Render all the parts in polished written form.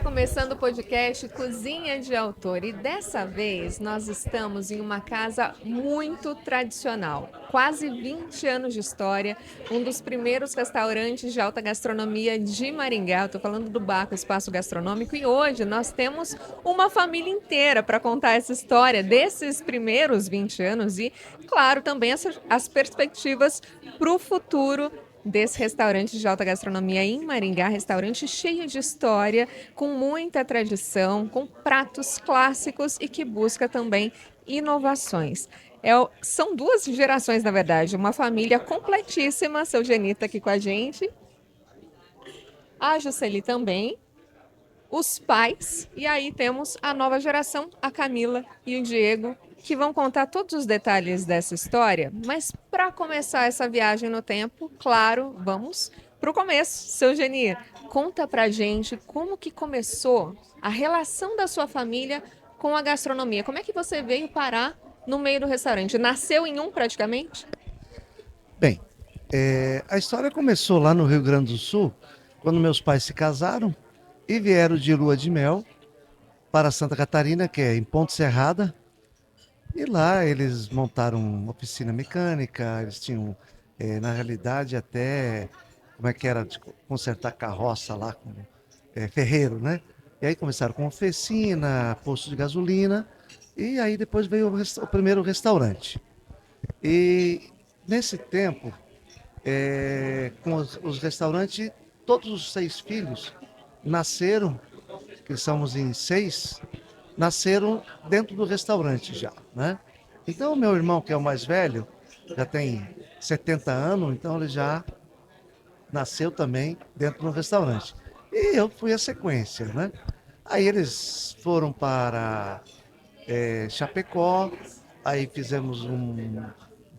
Está começando o podcast Cozinha de Autor e dessa vez nós estamos em uma casa muito tradicional, quase 20 anos de história, um dos primeiros restaurantes de alta gastronomia de Maringá. Estou falando do Baco Espaço Gastronômico e hoje nós temos uma família inteira para contar essa história desses primeiros 20 anos e, claro, também as perspectivas para o futuro desse restaurante de alta gastronomia em Maringá, restaurante cheio de história, com muita tradição, com pratos clássicos e que busca também inovações. São duas gerações, na verdade, uma família completíssima. Seu Geni está aqui com a gente, a Jusceli também, os pais, e aí temos a nova geração, a Camila e o Diego, que vão contar todos os detalhes dessa história. Mas para começar essa viagem no tempo, claro, vamos para o começo. Seu Geni, conta pra gente como que começou a relação da sua família com a gastronomia. Como é que você veio parar no meio do restaurante? Nasceu em um praticamente? Bem, a história começou lá no Rio Grande do Sul, quando meus pais se casaram e vieram de lua de mel para Santa Catarina, que é em Ponte Serrada. E lá eles montaram uma oficina mecânica, eles tinham, na realidade, até, como é que era, de consertar carroça lá, com ferreiro, né? E aí começaram com oficina, posto de gasolina, e aí depois veio o primeiro restaurante. E nesse tempo, com os restaurantes, todos os 6 filhos nasceram, que somos em 6, nasceram dentro do restaurante já, né? Então, o meu irmão, que é o mais velho, já tem 70 anos, então ele já nasceu também dentro do restaurante. E eu fui a sequência, né? Aí eles foram para Chapecó, aí fizemos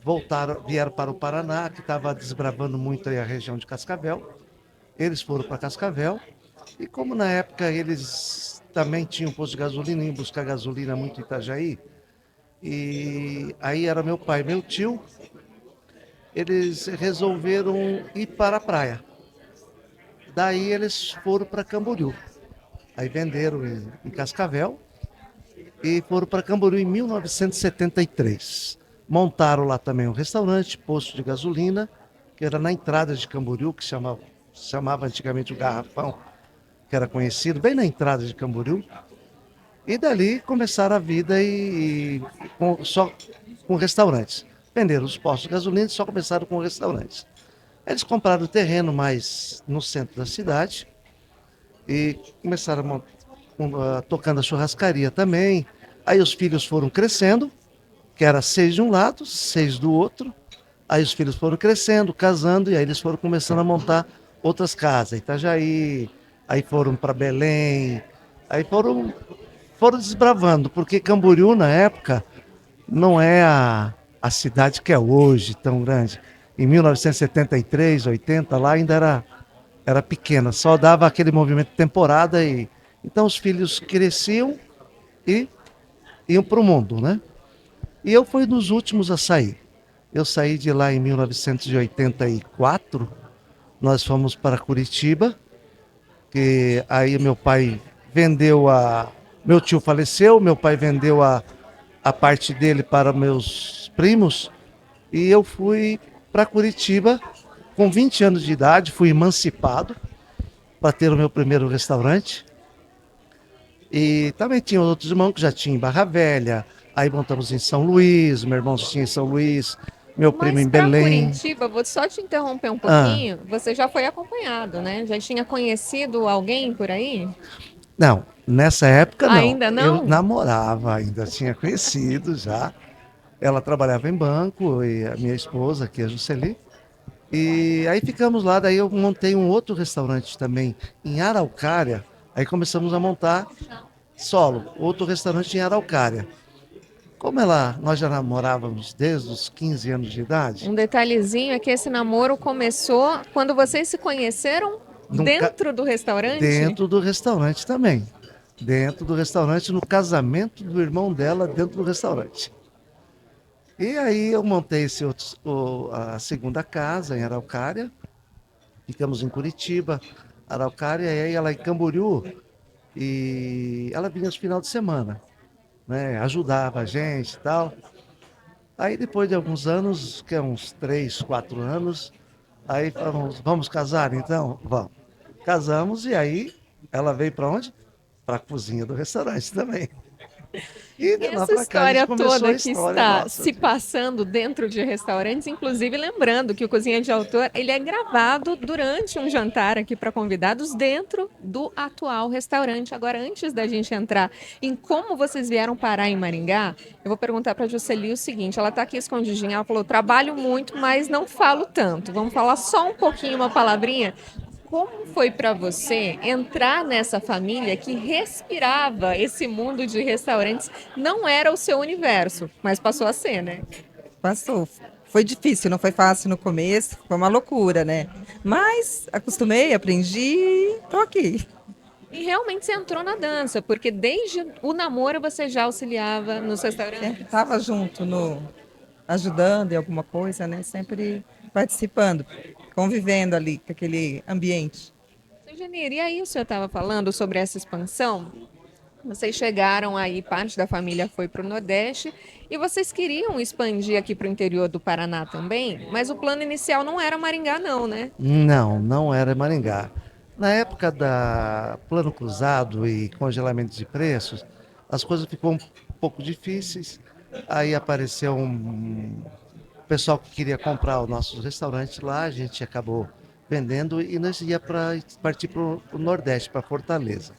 voltaram, vieram para o Paraná, que estava desbravando muito aí a região de Cascavel. Eles foram para Cascavel, e como na época eles também tinham posto de gasolina, iam buscar gasolina muito em Itajaí, e aí era meu pai e meu tio, eles resolveram ir para a praia. Daí eles foram para Camboriú. Aí venderam em Cascavel e foram para Camboriú em 1973. Montaram lá também um restaurante, posto de gasolina, que era na entrada de Camboriú, que chamava antigamente o Garrafão, que era conhecido, bem na entrada de Camboriú. E dali começaram a vida só com restaurantes. Venderam os postos de gasolina e só começaram com restaurantes. Eles compraram o terreno mais no centro da cidade e começaram tocando a churrascaria também. Aí os filhos foram crescendo, que era 6 de um lado, 6 do outro. Aí os filhos foram crescendo, casando, e aí eles foram começando a montar outras casas. Itajaí, aí foram para Belém, aí foram desbravando, porque Camboriú, na época, não é a cidade que é hoje, tão grande. Em 1973, 80, lá ainda era pequena, só dava aquele movimento de temporada, e então os filhos cresciam e iam para o mundo, né? E eu fui dos últimos a sair. Eu saí de lá em 1984, nós fomos para Curitiba, que aí meu pai vendeu a... Meu tio faleceu, meu pai vendeu a parte dele para meus primos, e eu fui para Curitiba com 20 anos de idade, fui emancipado para ter o meu primeiro restaurante. E também tinha outros irmãos que já tinham em Barra Velha, aí montamos em São Luís, meu irmão tinha em São Luís, meu primo Mas em para Belém. Curitiba, vou só te interromper um Ah, pouquinho. Você já foi acompanhado, né? Já tinha conhecido alguém por aí? não, nessa época não. Ainda Eu não? namorava, ainda tinha conhecido já. Ela trabalhava em banco, e a minha esposa, que é a Jusceli. E aí ficamos lá, daí eu montei um outro restaurante também em Araucária. Aí começamos a montar solo, outro restaurante em Araucária. Como nós já namorávamos desde os 15 anos de idade, Um detalhezinho é que esse namoro começou quando vocês se conheceram nunca dentro do restaurante? dentro do restaurante também. Dentro do restaurante, no casamento do irmão dela, dentro do restaurante. E aí eu montei a segunda casa em Araucária, ficamos em Curitiba, Araucária, e aí ela em Camboriú. e ela vinha no final de semana, né? Ajudava a gente e tal. Aí depois de alguns anos, que é uns 3, 4 anos, aí falamos, vamos casar então? Vamos. Casamos e aí ela veio para onde? Para a cozinha do restaurante também. E E de lá essa para cá a gente história começou a toda que história está nossa. se passando dentro de restaurantes, inclusive lembrando que o Cozinha de Autor, ele é gravado durante um jantar aqui para convidados dentro do atual restaurante. Agora, antes da gente entrar em como vocês vieram parar em Maringá, eu vou perguntar para a Juscelia o seguinte, ela está aqui escondidinha, ela falou, trabalho muito, mas não falo tanto. Vamos falar só um pouquinho, uma palavrinha? Como foi para você entrar nessa família que respirava esse mundo de restaurantes? Não era o seu universo, mas passou a ser, né? Passou. Foi difícil, não foi fácil no começo, foi uma loucura, né? Mas acostumei, aprendi, tô aqui. E realmente você entrou na dança, porque desde o namoro você já auxiliava nos Sempre restaurantes. estava junto, no, ajudando em alguma coisa, né? Sempre participando, convivendo ali com aquele ambiente. Seu Genir, e aí o senhor estava falando sobre essa expansão? Vocês chegaram aí, parte da família foi para o Nordeste e vocês queriam expandir aqui para o interior do Paraná também, mas o plano inicial não era Maringá, não, né? Não, não era Maringá. Na época da Plano Cruzado e congelamento de preços, as coisas ficou um pouco difíceis. Aí apareceu um pessoal que queria comprar o nosso restaurante lá, a gente acabou vendendo e nós ia partir para o Nordeste, para Fortaleza.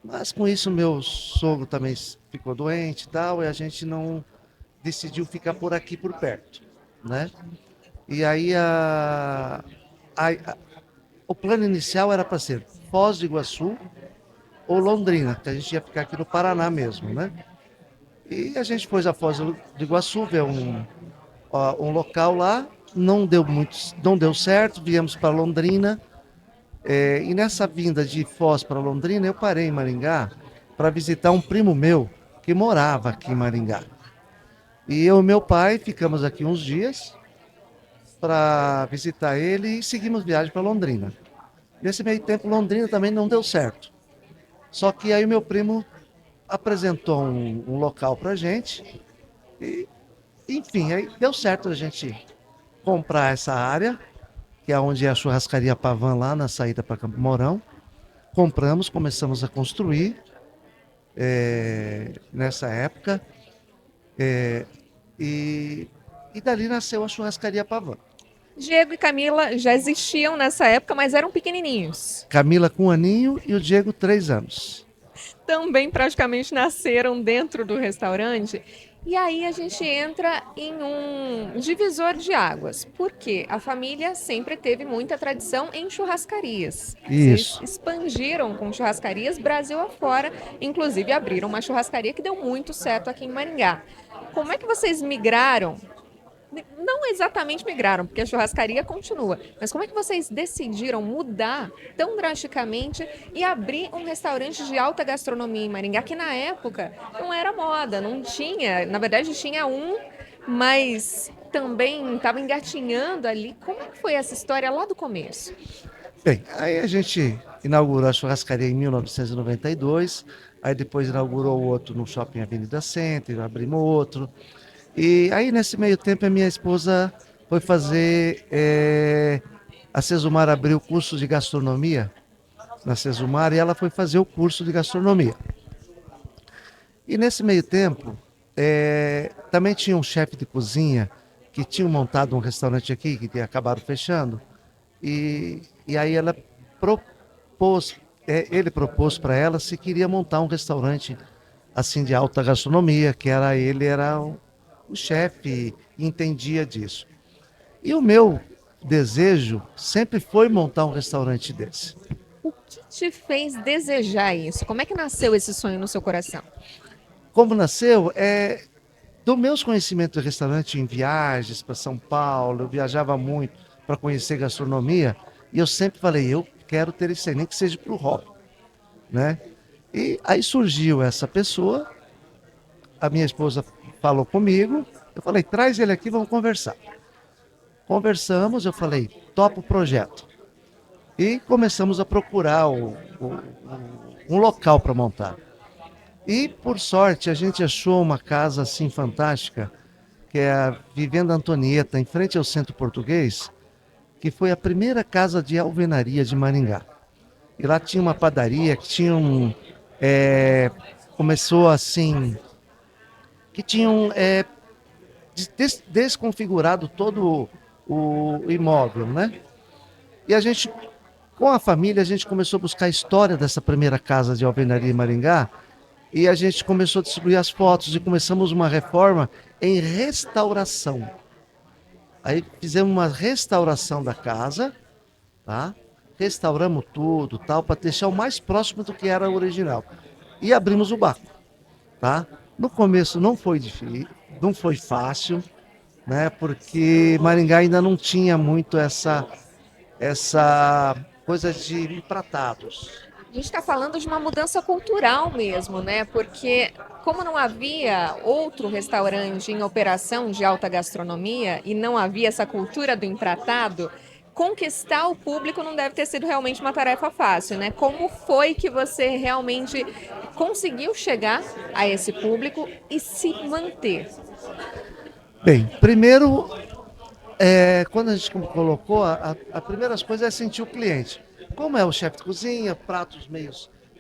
Mas com isso meu sogro também ficou doente e tal, e a gente não decidiu ficar por aqui por perto, né? E aí a- o plano inicial era para ser Foz do Iguaçu ou Londrina, que a gente ia ficar aqui no Paraná mesmo, né? E a gente foi a Foz do Iguaçu, ver um local lá, não deu certo, viemos para Londrina. E nessa vinda de Foz para Londrina, eu parei em Maringá para visitar um primo meu que morava aqui em Maringá. E eu e meu pai ficamos aqui uns dias para visitar ele e seguimos viagem para Londrina. Nesse meio tempo, Londrina também não deu certo. Só que aí o meu primo apresentou um local para gente e, enfim, aí deu certo a gente comprar essa área, que é onde é a churrascaria Pavan lá na saída para Campo Mourão. Compramos, começamos a construir nessa época e, e dali nasceu a churrascaria Pavan. Diego e Camila já existiam nessa época, mas eram pequenininhos. Camila com 1 aninho e o Diego 3 anos. Também praticamente nasceram dentro do restaurante. E aí a gente entra em um divisor de águas, porque a família sempre teve muita tradição em churrascarias. Vocês Isso. expandiram com churrascarias Brasil afora, inclusive abriram uma churrascaria que deu muito certo aqui em Maringá. Como é que vocês migraram? Não exatamente migraram, porque a churrascaria continua. Mas como é que vocês decidiram mudar tão drasticamente e abrir um restaurante de alta gastronomia em Maringá, que na época não era moda, não tinha. Na verdade, tinha um, mas também estava engatinhando ali. Como é que foi essa história lá do começo? Bem, aí a gente inaugurou a churrascaria em 1992, aí depois inaugurou outro no Shopping Avenida Center, abrimos outro. E aí nesse meio tempo a minha esposa foi fazer, a Cesumar abriu o curso de gastronomia na Cesumar e ela foi fazer o curso de gastronomia. E nesse meio tempo, também tinha um chefe de cozinha que tinha montado um restaurante aqui, que acabaram fechando. E aí ela propôs, ele propôs para ela se queria montar um restaurante assim de alta gastronomia, que ele era o chefe e entendia disso. E o meu desejo sempre foi montar um restaurante desse. O que te fez desejar isso? Como é que nasceu esse sonho no seu coração? Como nasceu? Dos meus conhecimentos de restaurante em viagens para São Paulo, eu viajava muito para conhecer gastronomia e eu sempre falei, eu quero ter isso aí, nem que seja para o hobby, né? E aí surgiu essa pessoa, a minha esposa falou comigo, eu falei, traz ele aqui, vamos conversar. Conversamos, eu falei, topa o projeto. E começamos a procurar um local para montar. E, por sorte, a gente achou uma casa assim fantástica, que é a Vivenda Antonieta, em frente ao Centro Português, que foi a primeira casa de alvenaria de Maringá. E lá tinha uma padaria que tinha começou assim, que tinham desconfigurado todo o imóvel, né? E a gente, com a família, a gente começou a buscar a história dessa primeira casa de alvenaria em Maringá e a gente começou a distribuir as fotos e começamos uma reforma em restauração. Aí fizemos uma restauração da casa, tá? Restauramos tudo, tal, para deixar o mais próximo do que era o original. E abrimos o bar, tá? No começo não foi difícil, não foi fácil, né? Porque Maringá ainda não tinha muito essa coisa de empratados. A gente está falando de uma mudança cultural mesmo, né? Porque como não havia outro restaurante em operação de alta gastronomia e não havia essa cultura do empratado, conquistar o público não deve ter sido realmente uma tarefa fácil, né? Como foi que você realmente conseguiu chegar a esse público e se manter? Bem, primeiro, quando a gente colocou, a primeira coisa é sentir o cliente. Como é o chefe de cozinha, pratos meio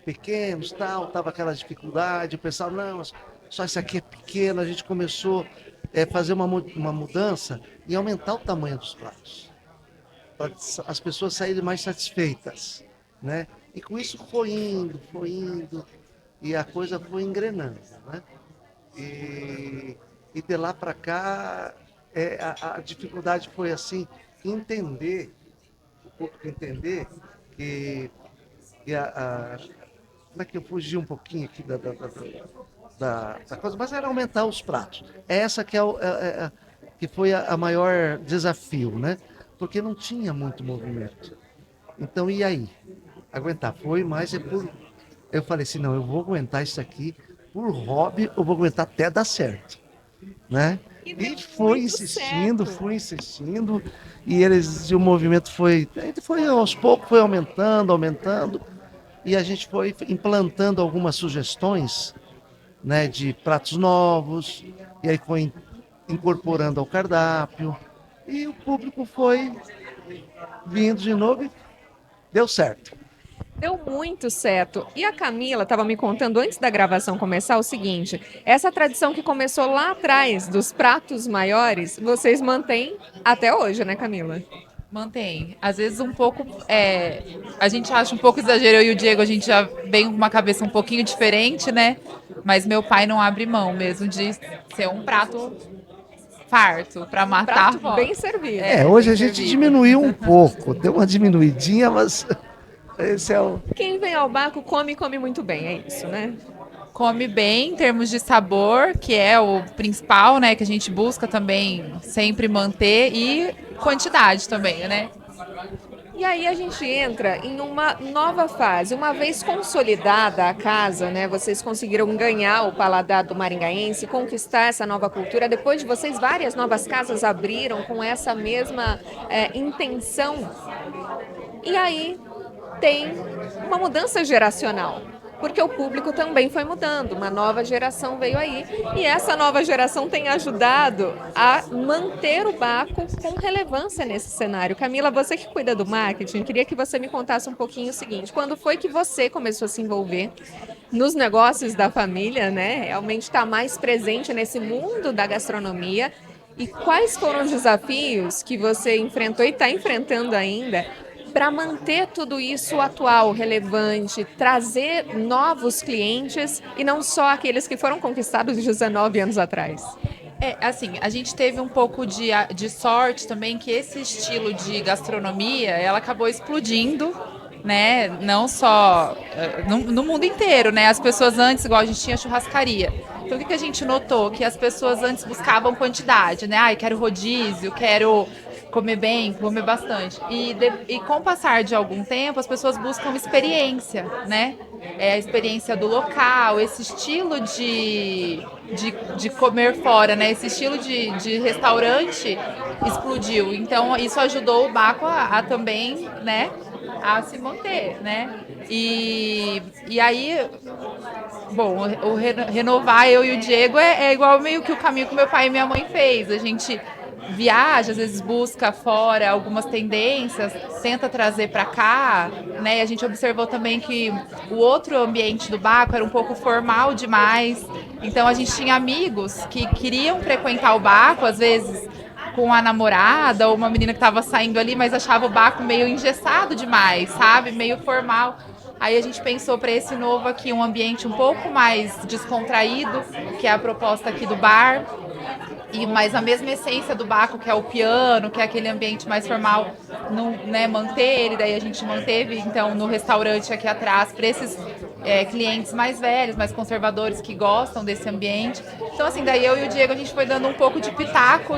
pequenos, tal, tava aquela dificuldade, o pessoal, não, só isso aqui é pequeno, a gente começou a fazer uma mudança e aumentar o tamanho dos pratos, para as pessoas saírem mais satisfeitas, né? E com isso foi indo, e a coisa foi engrenando, né? E de lá para cá, a dificuldade foi assim, entender, o público entender que como é que eu fugi um pouquinho aqui da coisa, mas era aumentar os pratos. Essa que foi a maior desafio, né? Porque não tinha muito movimento. Então, e aí? Aguentar. Foi, mas eu falei assim, não, eu vou aguentar isso aqui por hobby, eu vou aguentar até dar certo, né? E fui insistindo, e o movimento foi aos poucos, foi aumentando, e a gente foi implantando algumas sugestões, né, de pratos novos, e aí foi incorporando ao cardápio, e o público foi vindo de novo e deu certo. Deu muito certo. E a Camila estava me contando antes da gravação começar o seguinte: essa tradição que começou lá atrás dos pratos maiores, vocês mantêm até hoje, né, Camila? Mantém. Às vezes um pouco. A gente acha um pouco exagero, eu e o Diego, a gente já vem com uma cabeça um pouquinho diferente, né? Mas meu pai não abre mão mesmo de ser um prato farto para matar a Prato fome. bem servido. Hoje bem a gente servido. diminuiu um pouco, deu uma diminuidinha, mas esse é o. Quem vem ao Baco come muito bem, é isso, né? Come bem em termos de sabor, que é o principal, né? Que a gente busca também sempre manter, e quantidade também, né? E aí a gente entra em uma nova fase. Uma vez consolidada a casa, né? Vocês conseguiram ganhar o paladar do maringaense, conquistar essa nova cultura. Depois de vocês, várias novas casas abriram com essa mesma intenção. E aí tem uma mudança geracional, porque o público também foi mudando, uma nova geração veio aí, e essa nova geração tem ajudado a manter o Baco com relevância nesse cenário. Camila, você que cuida do marketing, queria que você me contasse um pouquinho o seguinte: quando foi que você começou a se envolver nos negócios da família, né? Realmente está mais presente nesse mundo da gastronomia, e quais foram os desafios que você enfrentou e está enfrentando ainda para manter tudo isso atual, relevante, trazer novos clientes e não só aqueles que foram conquistados 19 anos atrás? Assim, a gente teve um pouco de sorte também, que esse estilo de gastronomia, ela acabou explodindo, né? Não só no mundo inteiro, né? As pessoas antes, igual a gente tinha churrascaria. Então, o que a gente notou? Que as pessoas antes buscavam quantidade, né? Eu quero rodízio, quero comer bem, comer bastante. E com o passar de algum tempo, as pessoas buscam experiência, né? A experiência do local, esse estilo de comer fora, né? Esse estilo de restaurante explodiu. Então, isso ajudou o Baco a também, né? a se manter, né? E aí, bom, renovar eu e o Diego é igual meio que o caminho que meu pai e minha mãe fez. A gente viaja, às vezes busca fora algumas tendências, tenta trazer para cá, né? E a gente observou também que o outro ambiente do Baco era um pouco formal demais. Então a gente tinha amigos que queriam frequentar o Baco, às vezes com a namorada ou uma menina que estava saindo ali, mas achava o Baco meio engessado demais, sabe? Meio formal. Aí a gente pensou para esse novo aqui um ambiente um pouco mais descontraído, que é a proposta aqui do bar. Mas a mesma essência do Baco, que é o piano, que é aquele ambiente mais formal, não, né, manter ele. Daí a gente manteve, então, no restaurante aqui atrás, para esses clientes mais velhos, mais conservadores, que gostam desse ambiente. Então, assim, daí eu e o Diego, a gente foi dando um pouco de pitaco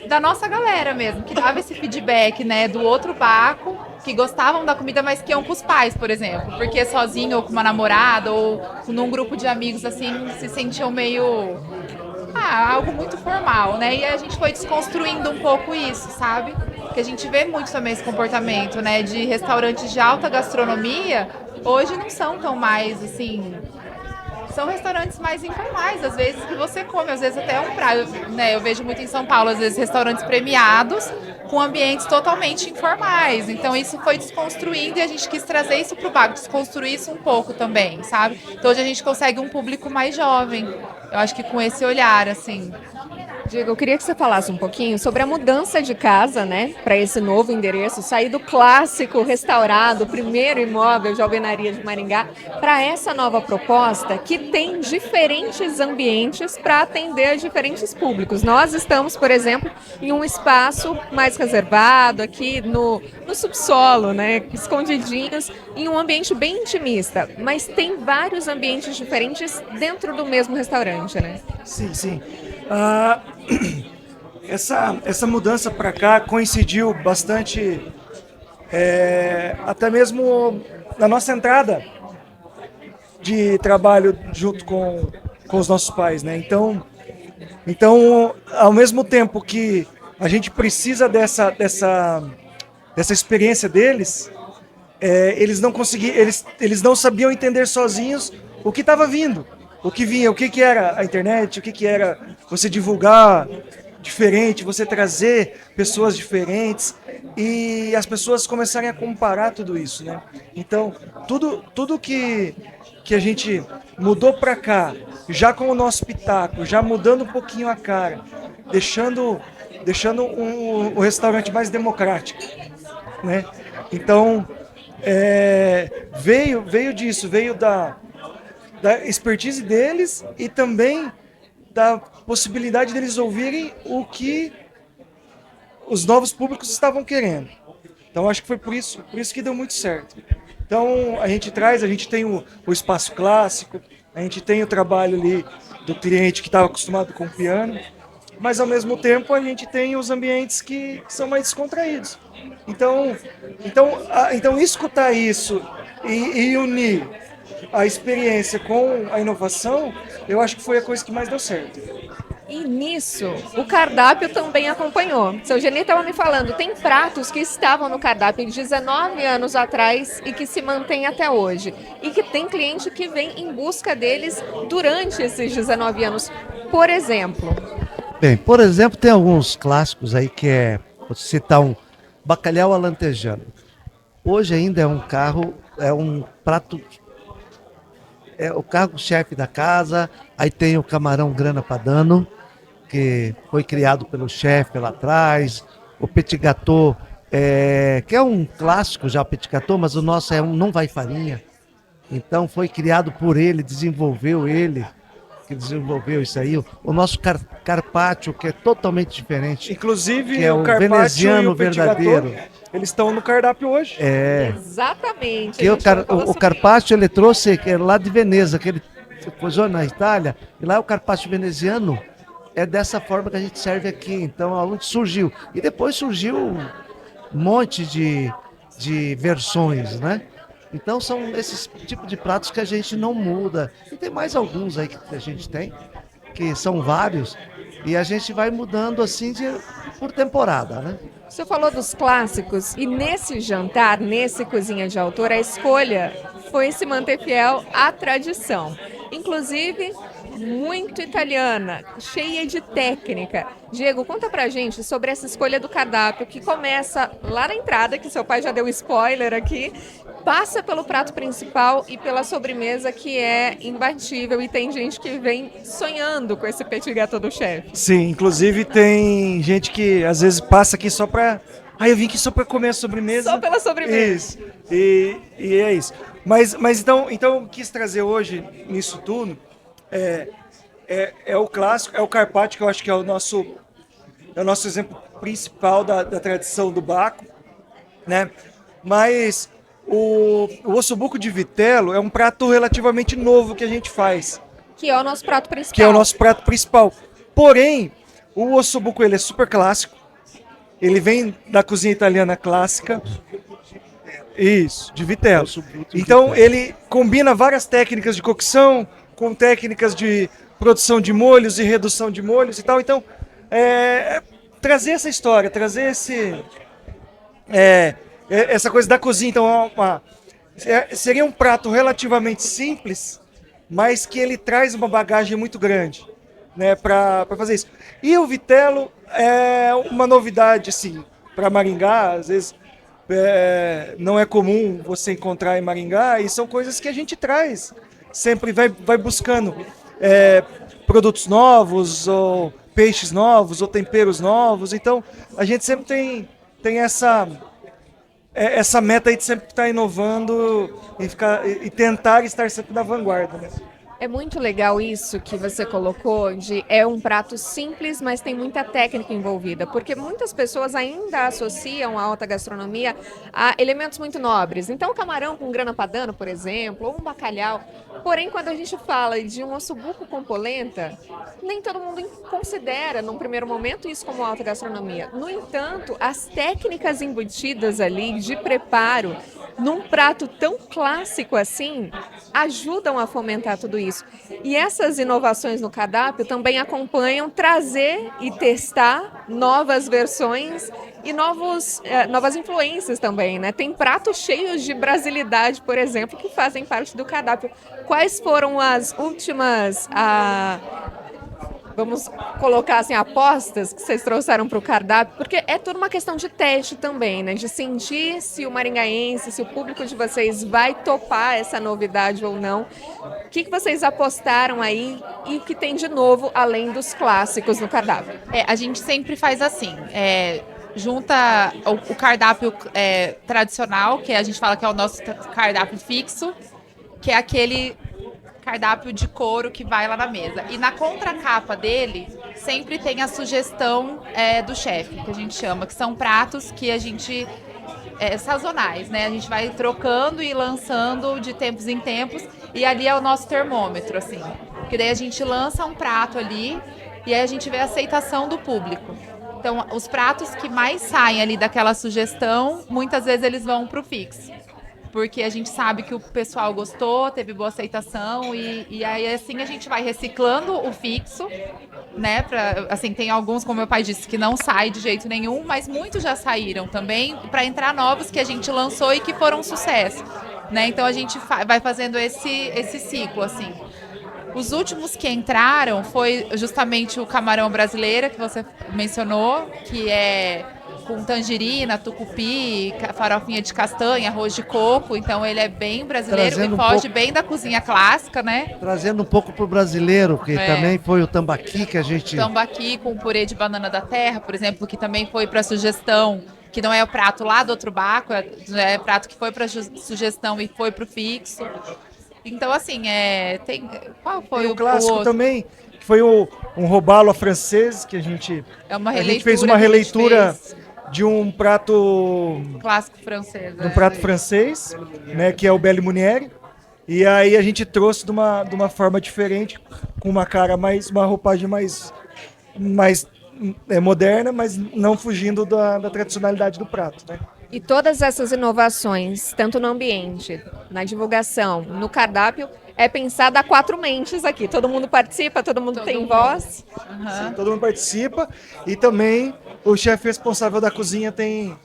da nossa galera mesmo, que dava esse feedback, né, do outro Baco, que gostavam da comida, mas que iam com os pais, por exemplo. Porque sozinho, ou com uma namorada, ou num grupo de amigos, assim, se sentiam meio... algo muito formal, né? E a gente foi desconstruindo um pouco isso, sabe? Porque a gente vê muito também esse comportamento, né? De restaurantes de alta gastronomia, hoje não são tão mais, assim... São restaurantes mais informais, às vezes, que você come, às vezes até um prato, né? Eu vejo muito em São Paulo, às vezes, restaurantes premiados com ambientes totalmente informais. Então, isso foi desconstruindo e a gente quis trazer isso para o Baco, desconstruir isso um pouco também, sabe? Então, hoje a gente consegue um público mais jovem. Eu acho que com esse olhar, assim... Diego, eu queria que você falasse um pouquinho sobre a mudança de casa, né, para esse novo endereço, sair do clássico restaurado, primeiro imóvel de alvenaria de Maringá, para essa nova proposta que tem diferentes ambientes para atender a diferentes públicos. Nós estamos, por exemplo, em um espaço mais reservado, aqui no subsolo, né, escondidinhos, em um ambiente bem intimista, mas tem vários ambientes diferentes dentro do mesmo restaurante, né? Sim, sim. Essa mudança para cá coincidiu bastante, até mesmo na nossa entrada de trabalho junto com os nossos pais, né? Então, ao mesmo tempo que a gente precisa dessa experiência deles, eles não conseguiam, eles não sabiam entender sozinhos o que estava vindo. O que vinha, o que era a internet, o que era você divulgar diferente, você trazer pessoas diferentes e as pessoas começarem a comparar tudo isso, né? Então, tudo que a gente mudou para cá, já com o nosso pitaco, já mudando um pouquinho a cara, deixando o restaurante mais democrático, né? Então, veio disso, veio da expertise deles e também da possibilidade deles ouvirem o que os novos públicos estavam querendo. Então acho que foi por isso que deu muito certo. Então a gente tem o espaço clássico, a gente tem o trabalho ali do cliente que estava acostumado com o piano, mas ao mesmo tempo a gente tem os ambientes que são mais descontraídos. Então escutar isso e unir a experiência com a inovação, eu acho que foi a coisa que mais deu certo. E nisso, o cardápio também acompanhou. Seu Geni estava me falando, tem pratos que estavam no cardápio de 19 anos atrás e que se mantém até hoje. E que tem cliente que vem em busca deles durante esses 19 anos. Por exemplo... Bem, por exemplo, tem alguns clássicos aí que vou citar um bacalhau alentejano. Hoje ainda é um prato... É o cargo-chefe da casa, aí tem o camarão grana padano, que foi criado pelo chefe lá atrás, o petit gâteau, que é um clássico já o petit gâteau, mas o nosso não vai farinha, então foi criado por ele, desenvolveu isso aí, o nosso carpaccio, que é totalmente diferente. Inclusive, que é o carpaccio veneziano e o petit verdadeiro. gâteau, eles estão no cardápio hoje. Exatamente. Que o carpaccio ele trouxe lá de Veneza, que ele coisou na Itália, e lá o carpaccio veneziano é dessa forma que a gente serve aqui. Então, aonde surgiu. E depois surgiu um monte de versões, né? Então, são esses tipos de pratos que a gente não muda. E tem mais alguns aí que a gente tem, que são vários, e a gente vai mudando assim por temporada, né? Você falou dos clássicos e nesse jantar, nesse Cozinha de Autor, a escolha foi se manter fiel à tradição. Inclusive, muito italiana, cheia de técnica. Diego, conta pra gente sobre essa escolha do cardápio que começa lá na entrada, que seu pai já deu spoiler aqui, passa pelo prato principal e pela sobremesa que é imbatível e tem gente que vem sonhando com esse petit gâteau do chefe. Sim, inclusive tem gente que às vezes passa aqui só pra. Ah, eu vim aqui só pra comer a sobremesa. Só pela sobremesa. Isso. E é isso. Mas então eu quis trazer hoje nisso tudo é o clássico, é o carpaccio, que eu acho que é o nosso exemplo principal da tradição do Bacco, né? Mas o ossobuco de vitelo é um prato relativamente novo que a gente faz, Que é o nosso prato principal. que é o nosso prato principal. Porém, o ossobuco ele é super clássico. Ele vem da cozinha italiana clássica. Isso, de vitelo. Então ele combina várias técnicas de cocção com técnicas de produção de molhos e redução de molhos e tal. Então, trazer essa história, trazer essa coisa da cozinha. Então, seria um prato relativamente simples, mas que ele traz uma bagagem muito grande, né, para fazer isso. E o vitelo é uma novidade, assim, para Maringá. Às vezes não é comum você encontrar em Maringá, e são coisas que a gente traz. Sempre vai buscando produtos novos, ou peixes novos, ou temperos novos. Então, a gente sempre tem essa meta aí de sempre estar inovando e tentar estar sempre na vanguarda, né? É muito legal isso que você colocou de é um prato simples, mas tem muita técnica envolvida, porque muitas pessoas ainda associam a alta gastronomia a elementos muito nobres. Então, o camarão com grana padano, por exemplo, ou um bacalhau. Porém, quando a gente fala de um ossobuco com polenta, nem todo mundo considera, num primeiro momento, isso como alta gastronomia. No entanto, as técnicas embutidas ali de preparo num prato tão clássico assim, ajudam a fomentar tudo isso. E essas inovações no cardápio também acompanham trazer e testar novas versões e novas influências também, né? Tem pratos cheios de brasilidade, por exemplo, que fazem parte do cardápio. Quais foram as últimas, vamos colocar assim, apostas que vocês trouxeram para o cardápio? Porque é tudo uma questão de teste também, né? De sentir se o maringaense, se o público de vocês vai topar essa novidade ou não. O que vocês apostaram aí e o que tem de novo, além dos clássicos no cardápio? A gente sempre faz assim, junta o cardápio tradicional, que a gente fala que é o nosso cardápio fixo, que é aquele cardápio de couro que vai lá na mesa. E na contracapa dele, sempre tem a sugestão do chefe, que a gente chama, que são pratos que a gente... sazonais, né? A gente vai trocando e lançando de tempos em tempos, e ali é o nosso termômetro, assim. Porque daí a gente lança um prato ali, e aí a gente vê a aceitação do público. Então, os pratos que mais saem ali daquela sugestão, muitas vezes eles vão pro fixo. Porque a gente sabe que o pessoal gostou, teve boa aceitação, e aí assim a gente vai reciclando o fixo, né? Assim, tem alguns, como meu pai disse, que não sai de jeito nenhum, mas muitos já saíram também, para entrar novos que a gente lançou e que foram um sucesso, né? Então a gente vai fazendo esse ciclo, assim. Os últimos que entraram foi justamente o camarão brasileiro, que você mencionou, que é com tangerina, tucupi, farofinha de castanha, arroz de coco. Então ele é bem brasileiro e foge bem da cozinha clássica, né? Trazendo um pouco pro brasileiro, que também foi o tambaqui que a gente... Tambaqui com purê de banana da terra, por exemplo, que também foi para sugestão, que não é o prato lá do outro Bacco, é prato que foi para sugestão e foi pro fixo. Então, assim, qual foi o clássico outro? também, que foi um robalo à francês, que a gente fez uma releitura de um prato clássico francês, francês, né, que é o Belle Munière. E aí a gente trouxe de uma forma diferente, com uma roupagem mais moderna, mas não fugindo da tradicionalidade do prato, né? E todas essas inovações, tanto no ambiente, na divulgação, no cardápio, É pensada a quatro mentes aqui. Todo mundo participa, todo mundo Todo tem mundo. voz. Aham. Todo mundo participa e também o chefe responsável da cozinha tem,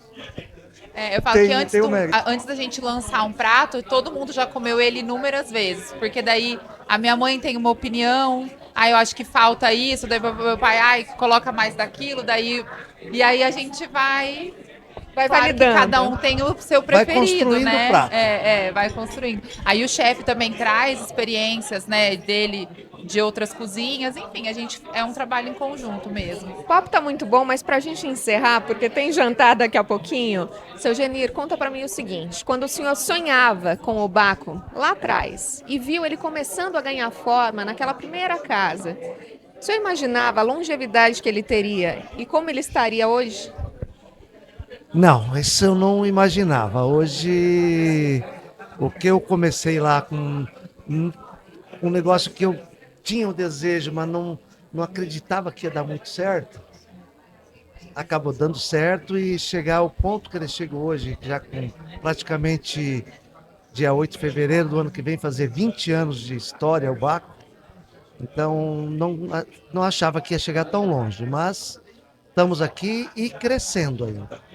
Eu falo que tem o mérito. antes da gente lançar um prato, todo mundo já comeu ele inúmeras vezes. Porque daí a minha mãe tem uma opinião, aí eu acho que falta isso, daí meu pai, ai, coloca mais daquilo, daí. E aí a gente vai. Vai Claro que validando. cada um tem o seu Vai preferido, construindo né? o prato. Vai construindo. Aí o chefe também traz experiências, né, dele de outras cozinhas. Enfim, a gente é um trabalho em conjunto mesmo. O papo tá muito bom, mas pra gente encerrar, porque tem jantar daqui a pouquinho, seu Genir, conta pra mim o seguinte: quando o senhor sonhava com o Baco lá atrás e viu ele começando a ganhar forma naquela primeira casa, o senhor imaginava a longevidade que ele teria e como ele estaria hoje? Não, isso eu não imaginava. Hoje, o que eu comecei lá com um negócio que eu tinha o desejo, mas não acreditava que ia dar muito certo, acabou dando certo e chegar ao ponto que ele chegou hoje, já com praticamente dia 8 de fevereiro do ano que vem, fazer 20 anos de história o Baco. Então, não achava que ia chegar tão longe, mas estamos aqui e crescendo ainda.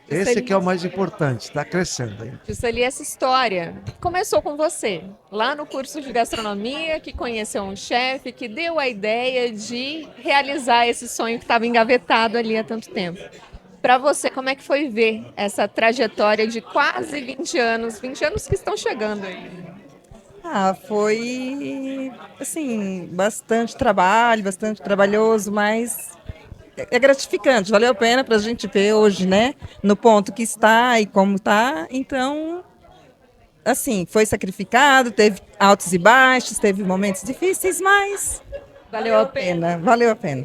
Esse que é o mais importante, está crescendo ainda. Juscelia, essa história começou com você, lá no curso de gastronomia, que conheceu um chefe, que deu a ideia de realizar esse sonho que estava engavetado ali há tanto tempo. Para você, como é que foi ver essa trajetória de quase 20 anos que estão chegando aí? Foi, assim, bastante trabalho, bastante trabalhoso, mas é gratificante, valeu a pena para a gente ver hoje, né, no ponto que está e como está. Então, assim, foi sacrificado, teve altos e baixos, teve momentos difíceis, mas valeu a pena, valeu a pena.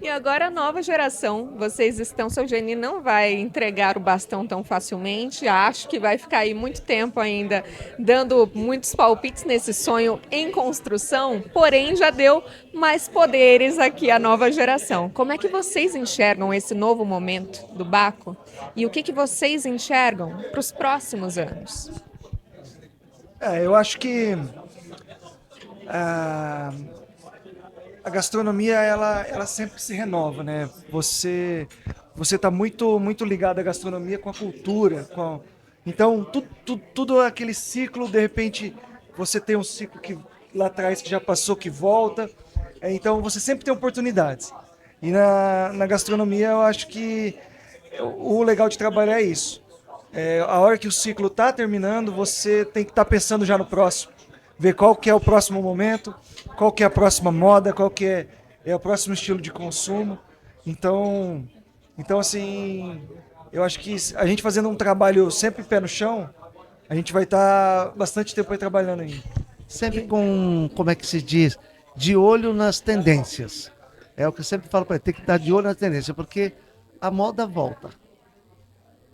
E agora a nova geração, vocês estão, seu Geni não vai entregar o bastão tão facilmente, acho que vai ficar aí muito tempo ainda dando muitos palpites nesse sonho em construção, porém já deu mais poderes aqui à nova geração. Como é que vocês enxergam esse novo momento do Baco e o que vocês enxergam para os próximos anos? Eu acho que a, a gastronomia ela sempre se renova, né? Você está muito ligado à gastronomia com a cultura, então tudo aquele ciclo, de repente você tem um ciclo que lá atrás que já passou, que volta. Então você sempre tem oportunidades. E na gastronomia eu acho que o legal de trabalhar é isso. A hora que o ciclo está terminando, você tem que estar pensando já no próximo. Ver qual que é o próximo momento, qual que é a próxima moda, qual que é o próximo estilo de consumo. Então assim, eu acho que a gente fazendo um trabalho sempre pé no chão, a gente vai estar bastante tempo aí trabalhando ainda. Sempre com, como é que se diz, de olho nas tendências. É o que eu sempre falo para ele, tem que estar de olho nas tendências, porque a moda volta.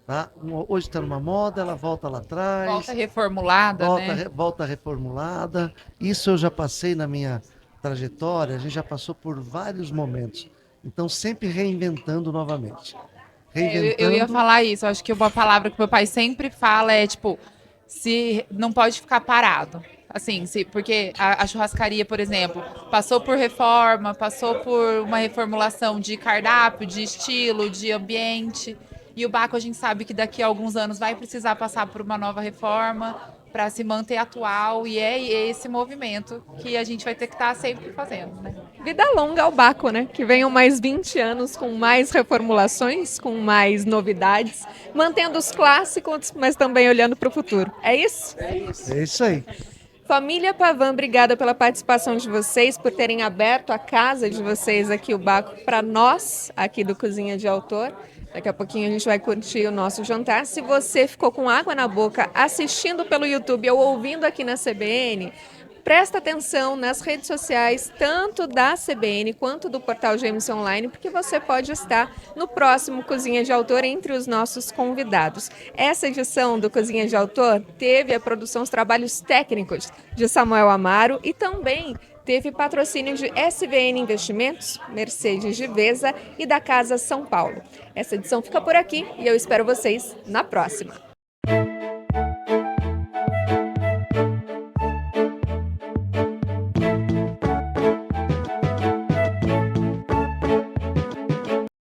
Tá? Hoje está numa moda, ela volta lá atrás. Volta reformulada, né? Volta reformulada. Isso eu já passei na minha trajetória, a gente já passou por vários momentos. Então, sempre reinventando novamente. Eu ia falar isso, acho que uma palavra que meu pai sempre fala é, tipo, se não pode ficar parado. Assim, porque a churrascaria, por exemplo, passou por reforma, passou por uma reformulação de cardápio, de estilo, de ambiente. E o Baco a gente sabe que daqui a alguns anos vai precisar passar por uma nova reforma para se manter atual. E é esse movimento que a gente vai ter que estar sempre fazendo, né? Vida longa ao Baco, né? Que venham mais 20 anos com mais reformulações, com mais novidades, mantendo os clássicos, mas também olhando para o futuro. É isso? É isso aí. Família Pavan, obrigada pela participação de vocês, por terem aberto a casa de vocês aqui, o Baco, para nós, aqui do Cozinha de Autor. Daqui a pouquinho a gente vai curtir o nosso jantar. Se você ficou com água na boca assistindo pelo YouTube ou ouvindo aqui na CBN, presta atenção nas redes sociais, tanto da CBN quanto do portal GMC Online, porque você pode estar no próximo Cozinha de Autor entre os nossos convidados. Essa edição do Cozinha de Autor teve a produção, os trabalhos técnicos de Samuel Amaro e também teve patrocínio de SVN Investimentos, Mercedes Givesa e da Casa São Paulo. Essa edição fica por aqui e eu espero vocês na próxima.